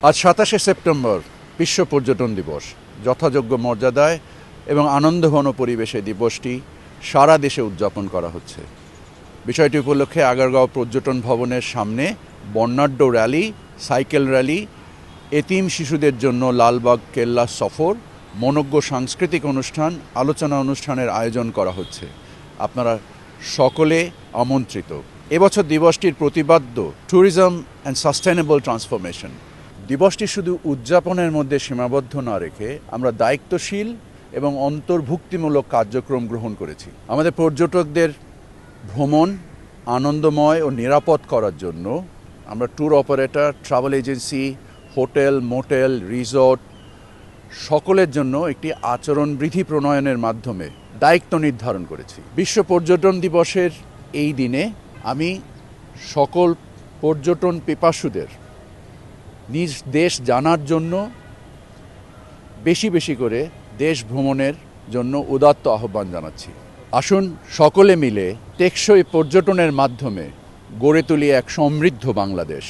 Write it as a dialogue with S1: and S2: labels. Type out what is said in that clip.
S1: আজ ২৭শে সেপ্টেম্বর বিশ্ব পর্যটন দিবস। যথাযোগ্য মর্যাদায় এবং আনন্দঘন পরিবেশে দিবসটি সারা দেশে উদযাপন করা হচ্ছে। বিষয়টি উপলক্ষে আগারগাঁও পর্যটন ভবনের সামনে বর্ণাঢ্য র্যালি, সাইকেল র্যালি, এতিম শিশুদের জন্য লালবাগ কেল্লা সফর, মনোজ্ঞ সাংস্কৃতিক অনুষ্ঠান, আলোচনা অনুষ্ঠানের আয়োজন করা হচ্ছে। আপনারা সকলে আমন্ত্রিত। এবছর দিবসটির প্রতিপাদ্য ট্যুরিজম অ্যান্ড সাস্টেনেবল ট্রান্সফরমেশন। দিবসটি শুধু উদযাপনের মধ্যে সীমাবদ্ধ না রেখে আমরা দায়িত্বশীল এবং অন্তর্ভুক্তিমূলক কার্যক্রম গ্রহণ করেছি। আমাদের পর্যটকদের ভ্রমণ আনন্দময় ও নিরাপদ করার জন্য আমরা tour operator, travel agency, hotel, motel, resort সকলের জন্য একটি আচরণবিধি প্রণয়নের মাধ্যমে দায়িত্ব নির্ধারণ করেছি। বিশ্ব পর্যটন দিবসের এই দিনে আমি সকল পর্যটন পিপাসুদের নিজ দেশ জানার জন্য বেশি বেশি করে দেশ ভ্রমণের জন্য উদাত্ত আহ্বান জানাচ্ছি। আসুন সকলে মিলে টেকসই পর্যটনের মাধ্যমে গড়ে তুলি এক সমৃদ্ধ বাংলাদেশ।